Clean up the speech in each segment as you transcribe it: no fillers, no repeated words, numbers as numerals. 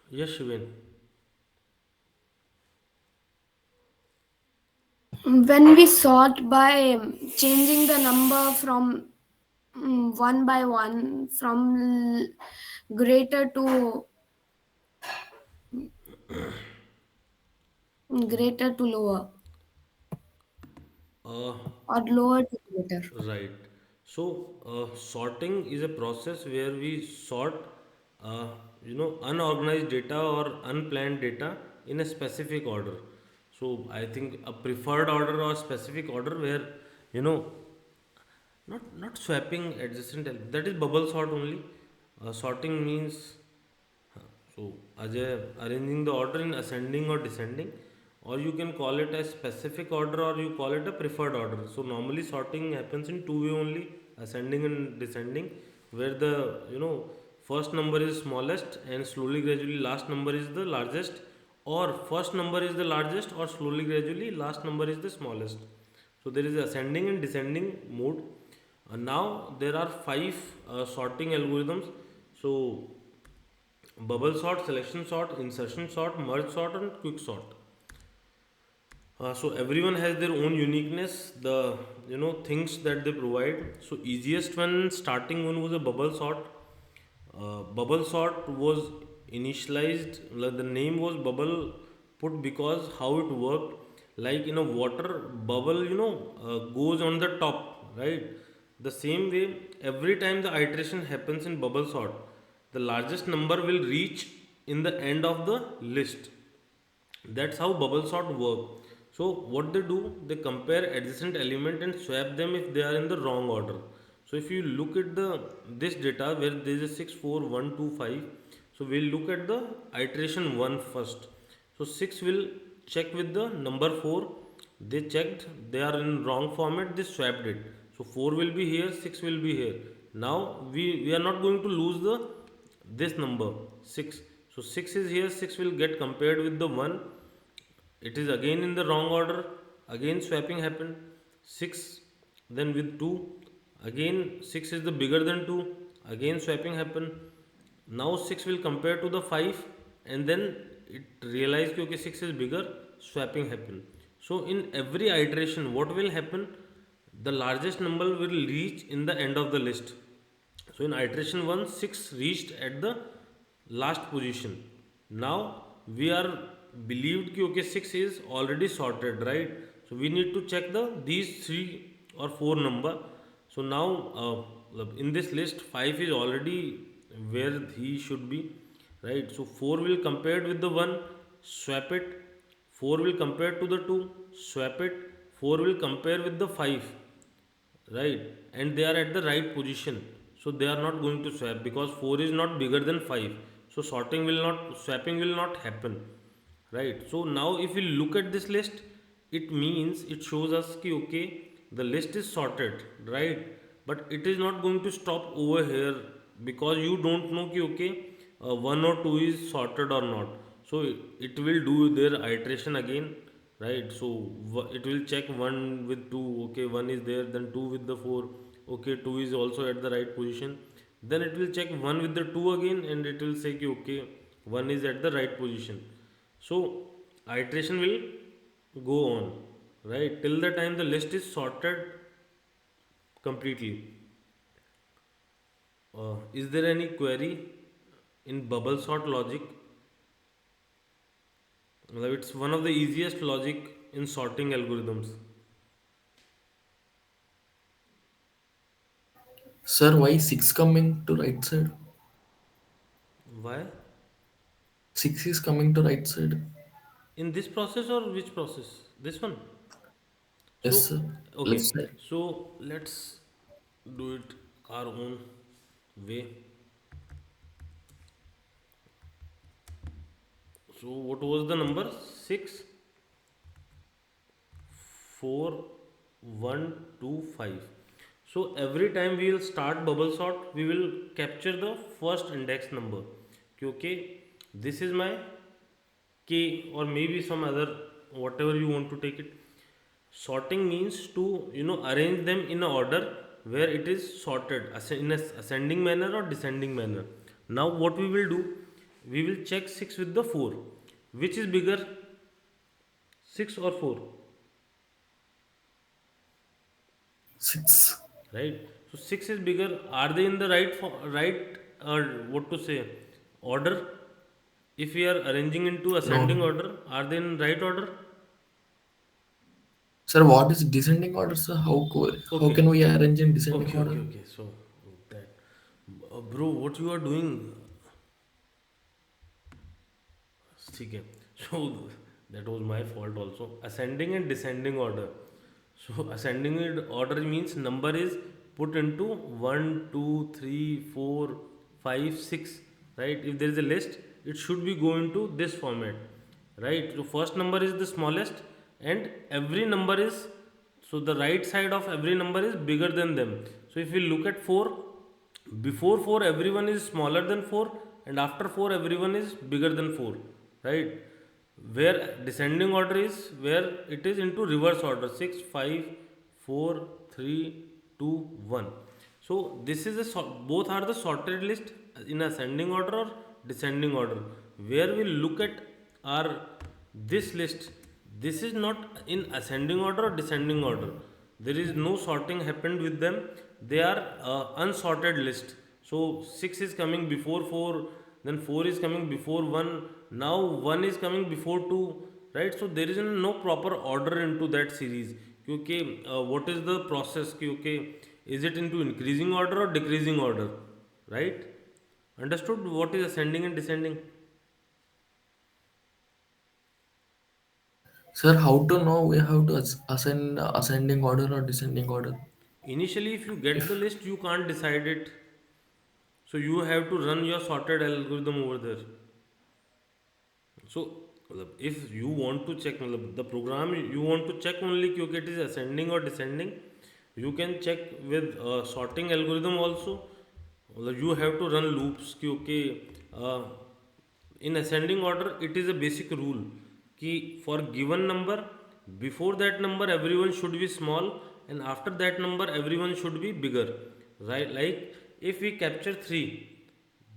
Yes, Shiven. When we sort by changing the number from one by one, from greater to lower, Uh, or lower to greater. right. So, sorting is a process where we sort, uh, unorganized data or unplanned data in a specific order. So, I think a preferred order or specific order where, you know, not swapping adjacent that is bubble sort only. Sorting means so Ajay, arranging the order in ascending or descending, or you can call it a specific order or you call it a preferred order. So normally sorting happens in two way only, ascending and descending, where the first number is smallest and slowly gradually last number is the largest, or first number is the largest or slowly gradually last number is the smallest. So there is ascending and descending mode. Now there are five sorting algorithms. So bubble sort, selection sort, insertion sort, merge sort, and quick sort. So everyone has their own uniqueness. The things that they provide. So easiest one, starting one was a bubble sort. Bubble sort was initialized. Like the name was bubble put because how it worked. Like in a water bubble, goes on the top, right? The same way, every time the iteration happens in bubble sort, the largest number will reach in the end of the list. That's how bubble sort work. So what they do, they compare adjacent element and swap them if they are in the wrong order. So if you look at the this data where there is a 6 4 1 2 5, so we'll look at the iteration 1 first. So 6 will check with the number 4, they checked, they are in wrong format, they swapped it. So 4 will be here, 6 will be here. Now we are not going to lose the this number 6. So 6 is here, 6 will get compared with the 1, it is again in the wrong order, again swapping happened. 6 then with 2, again 6 is the bigger than 2, again swapping happened. Now 6 will compare to the 5 and then it realized कि okay 6 is bigger, swapping happen. So in every iteration what will happen, the largest number will reach in the end of the list. So in iteration 1, 6 reached at the last position. Now we are believed कि okay 6 is already sorted, right? So we need to check the these three or four number. So now in this list 5 is already where he should be, right? So 4 will compared with the 1, swap it. 4 will compare to the 2, swap it. 4 will compare with the 5, right, and they are at the right position, so they are not going to swap because 4 is not bigger than 5. So sorting will not, swapping will not happen, right? So now if we look at this list, it means it shows us ki okay the list is sorted, right, but it is not going to stop over here because you don't know ki okay 1 or 2 is sorted or not. So it will do their iteration again, right? So it will check 1 with 2, okay 1 is there, then 2 with the 4, okay 2 is also at the right position, then it will check 1 with the 2 again and it will say ki okay 1 is at the right position. So iteration will go on, right, till the time the list is sorted completely. Is there any query in bubble sort logic? Well, it's one of the easiest logic in sorting algorithms. Sir, why 6 coming to right side? Why? 6 is coming to right side. In this process or which process? This one. Yes, So, sir. okay. Left side. So let's do it our own way. So what was the number? 6, 4, 1, 2, 5. So every time we will start bubble sort, we will capture the first index number. Okay, this is my k, or maybe some other, whatever you want to take it. Sorting means to arrange them in a order where it is sorted in a ascending manner or descending manner. Now what we will do, we will check 6 with the 4. Which is bigger, 6 or 4? 6. Right? So 6 is bigger. Are they in the right, or what to say, order? If we are arranging into ascending No. order, are they in right order? Sir, what is descending order, sir? How Okay. can we arrange in descending Okay, order? okay, okay. So that, bro, what you are doing? ठीक है. So that was my fault also. Ascending and descending order. So ascending order means number is put into 1, 2, 3, 4, 5, 6. Right? If there is a list, it should be going to this format. Right? So first number is the smallest, and every number is, so the right side of every number is bigger than them. So if we look at 4, before 4 everyone is smaller than 4, and after 4 everyone is bigger than 4, right? Where descending order is where it is into reverse order, 6, 5, 4, 3, 2, 1. So this is both are the sorted list in ascending order or descending order. Where we look at our this list, this is not in ascending order or descending order. There is no sorting happened with them. They are unsorted list. So 6 is coming before 4, then 4 is coming before 1, now 1 is coming before 2, right? So there is no proper order into that series. Okay, what is the process? Okay, is it into increasing order or decreasing order, right? Understood what is ascending and descending? Sir, how to know we have to ascend ascending order or descending order? Initially, if you get the If list, you can't decide it. So you have to run your sorted algorithm over there. So if you want to check the program, you want to check only कि okay, it is ascending or descending, you can check with sorting algorithm also. You have to run loops कि okay, uh, in ascending order it is a basic rule कि for given number, before that number everyone should be small, and after that number everyone should be bigger, right? Like if we capture 3,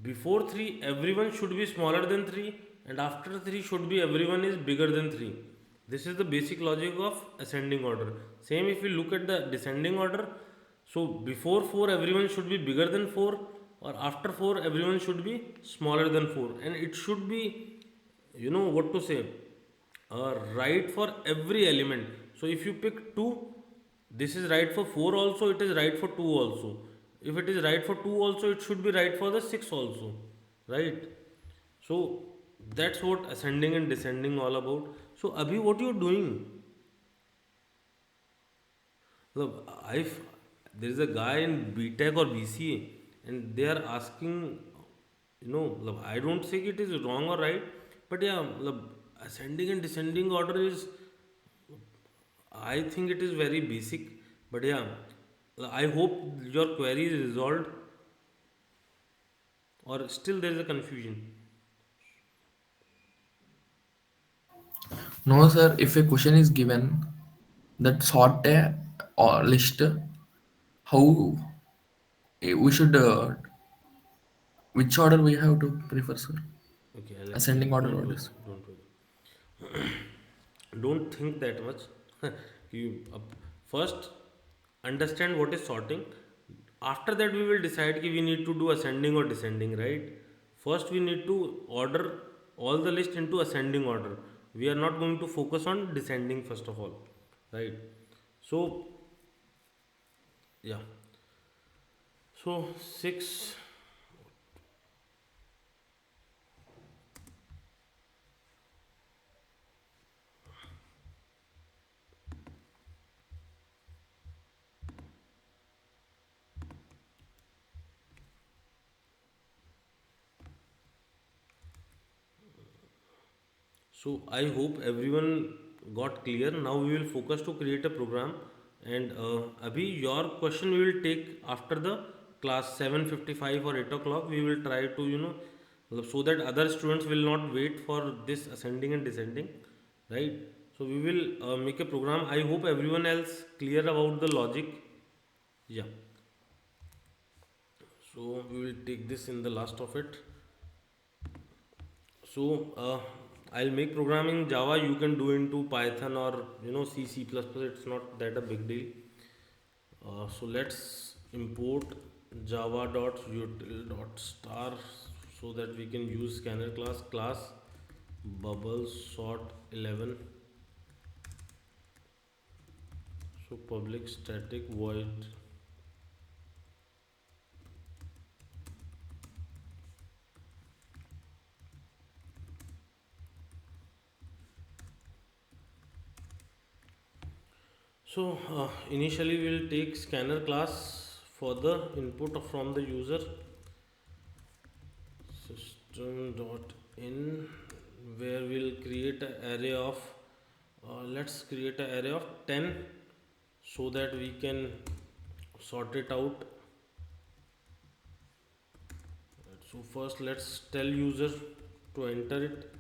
before 3 everyone should be smaller than 3, and after 3 should be everyone is bigger than 3. This is the basic logic of ascending order. Same if we look at the descending order, so before 4 everyone should be bigger than 4, or after 4 everyone should be smaller than 4, and it should be, what to say, right for every element. So if you pick 2, this is right for 4 also, it is right for 2 also. If it is right for 2 also, it should be right for the 6 also, right? So that's what ascending and descending all about. So Abhi, what you doing? Look, if there is a guy in BTech or BCA and they are asking, look, I don't say it is wrong or right, but yeah, look, ascending and descending order is, I think it is very basic, but yeah, I hope your query is resolved, or still there is a confusion. no, sir, if a question is given that sort a or list, how we should which order we have to prefer, sir? Okay, I'll explain. Ascending order Don't or worry, this? don't worry. Don't think that much. you first understand what is sorting. After that, we will decide कि we need to do ascending or descending, right? First, we need to order all the list into ascending order. We are not going to focus on descending first of all, right? So, yeah. So, 6. So I hope everyone got clear. Now we will focus to create a program. And Abhi, your question we will take after the class 7:55 or 8 o'clock. We will try to so that other students will not wait for this ascending and descending, right? So we will make a program. I hope everyone else clear about the logic. Yeah. So we will take this in the last of it. So I'll make programming Java. You can do into Python or C, C++. It's not that a big deal. So let's import java.util.star so that we can use scanner class bubble sort 11. So public static void. So initially we'll take scanner class for the input from the user. System.in, where we'll create an array of let's create an array of 10 so that we can sort it out. So first let's tell user to enter it.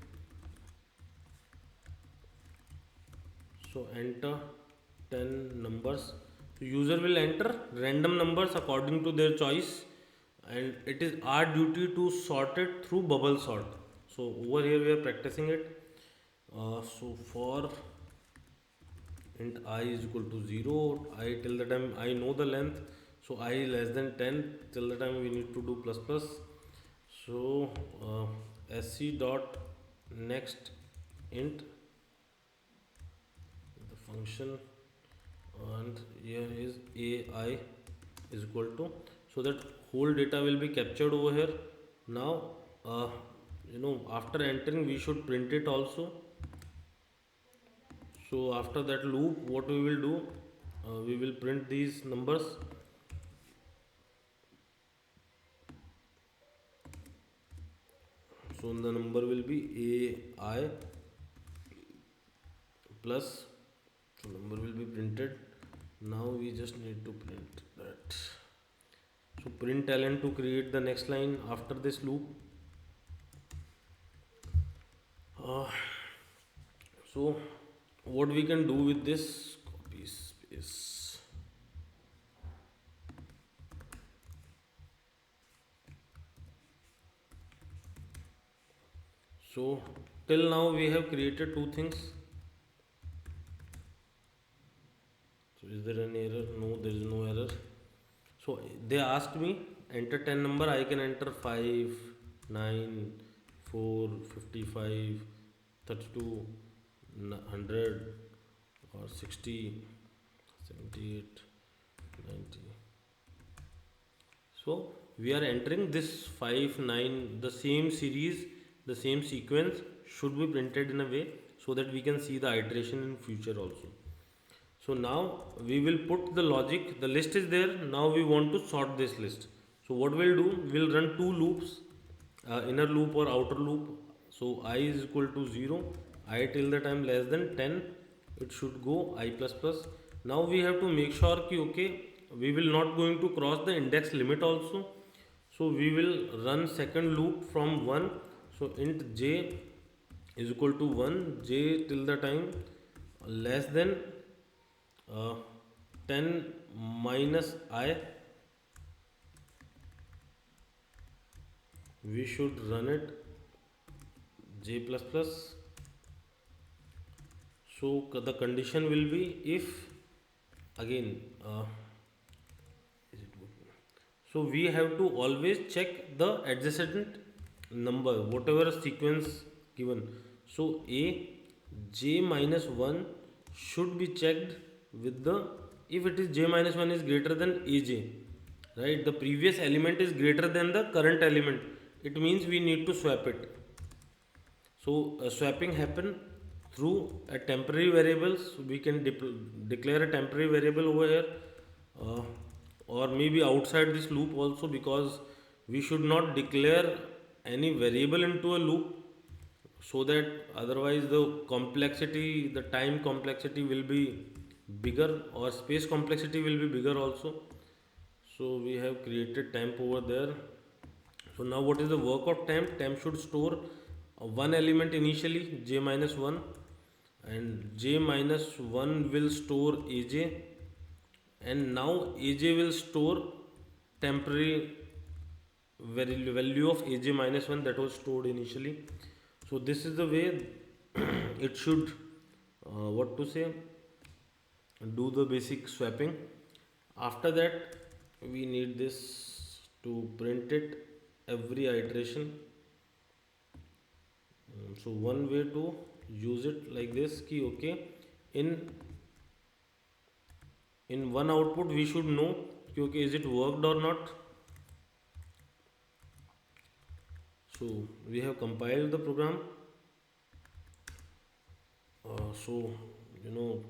So enter 10 numbers. So user will enter random numbers according to their choice, and it is our duty to sort it through bubble sort. So over here we are practicing it. So for int I is equal to 0, I till the time I know the length, so I less than 10, till the time we need to do plus plus. So sc dot next int the function, and here is ai is equal to, so that whole data will be captured over here. Now uh, after entering we should print it also. So after that loop, what we will do, we will print these numbers. So the number will be ai plus, so number will be printed. Now we just need to print that. So print ln to create the next line after this loop. So what we can do with this, copy space. So till now we have created two things. So is there any error? No, there is no error. So they asked me enter 10 number. I can enter 5, 9, 4, 55, 32, 100 or 60, 78, 90. So we are entering this 5, 9, the same series, the same sequence should be printed in a way so that we can see the iteration in future also. So now we will put the logic, the list is there, now we want to sort this list. So what we'll do, we'll run two loops, inner loop or outer loop. So I is equal to 0, I till the time less than 10, it should go I plus plus. Now we have to make sure ki okay, we will not going to cross the index limit also. So we will run second loop from 1. So int j is equal to 1, j till the time less than 10 minus I, we should run it j plus plus. So the condition will be if again is it working? So we have to always check the adjacent number whatever sequence given. So a j minus 1 should be checked with the, if it is j minus 1 is greater than aj, right, the previous element is greater than the current element, it means we need to swap it. So swapping happen through a temporary variables. We can declare a temporary variable over here, uh, or maybe outside this loop also, because we should not declare any variable into a loop, so that otherwise the complexity, the time complexity will be bigger, or space complexity will be bigger also. So we have created temp over there. So now what is the work of temp? Temp should store one element initially, j minus 1, and j minus 1 will store aj, and now aj will store temporary value of aj minus 1 that was stored initially. So this is the way it should, what to say, do the basic swapping. After that, we need this to print it every iteration. So one way to use it like this ki okay, in one output we should know कि okay is it worked or not. So we have compiled the program. So you know,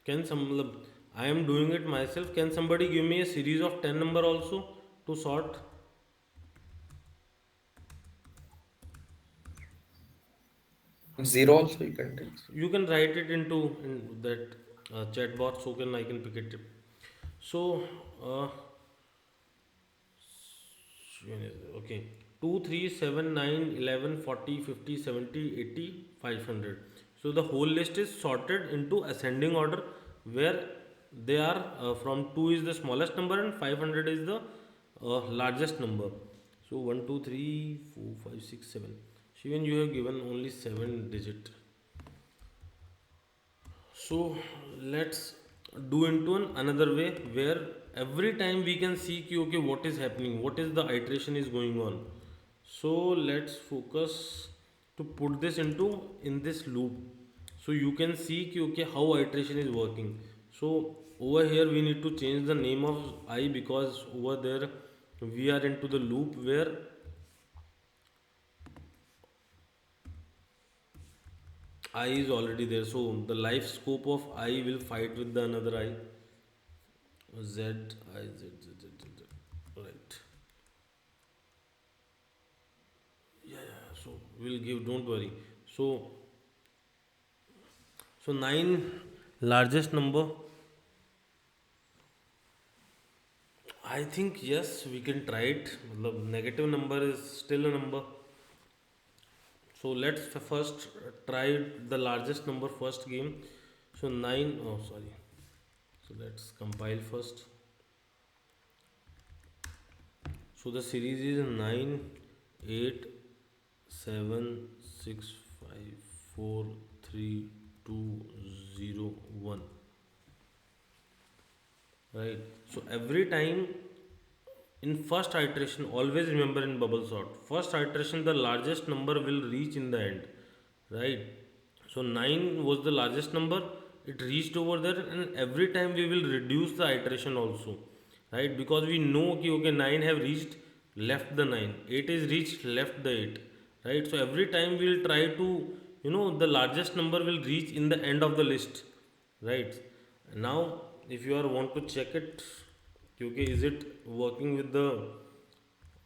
can some I am doing it myself. Can somebody give me a series of 10 number also to sort? Zero also you can take. You can write it into in that chat box, so can I can pick it. So uh, okay, 2 3 7 9 11 40 50 70 80 500. So the whole list is sorted into ascending order, where they are from 2 is the smallest number and 500 is the largest number. So 1 2 3 4 5 6 7. Shivan, you have given only 7 digit. So let's do into another way, where every time we can see ki, okay, what is happening, what is the iteration is going on. So let's focus to put this into in this loop, so you can see ki, okay, how iteration is working. So over here we need to change the name of I, because over there we are into the loop where I is already there. So the life scope of I will fight with the another I. Z I Z Z Z Z. Z. Right. So we'll give. Don't worry. So 9 largest number. I think yes, we can try it. मतलब negative number is still a number. So let's first try the largest number first game. So 9. Oh sorry. So let's compile first. So the series is 9 8 7 6 5 4 3 2 0 1. Right. So every time in first iteration, always remember in bubble sort, first iteration the largest number will reach in the end. Right. So 9 was the largest number, it reached over there, and every time we will reduce the iteration also. Right, because we know कि okay 9 have reached, left the 9, 8 is reached, left the 8. Right, so every time we will try to, the largest number will reach in the end of the list. Right. Now if you are want to check it, okay, is it working with the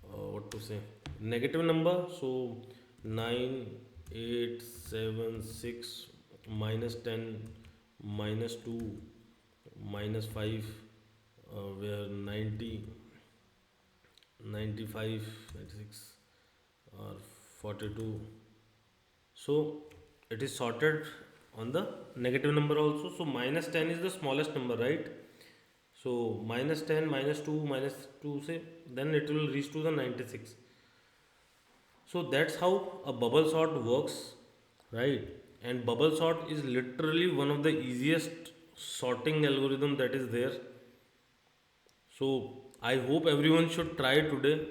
what to say, negative number. So 9 8 7 6 minus 10 minus 2 minus 5, where 90 95 96 or 42. So it is sorted on the negative number also. So minus 10 is the smallest number, right? So minus 10 minus 2 say, then it will reach to the 96. So that's how a bubble sort works, right? And bubble sort is literally one of the easiest sorting algorithm that is there. So I hope everyone should try today.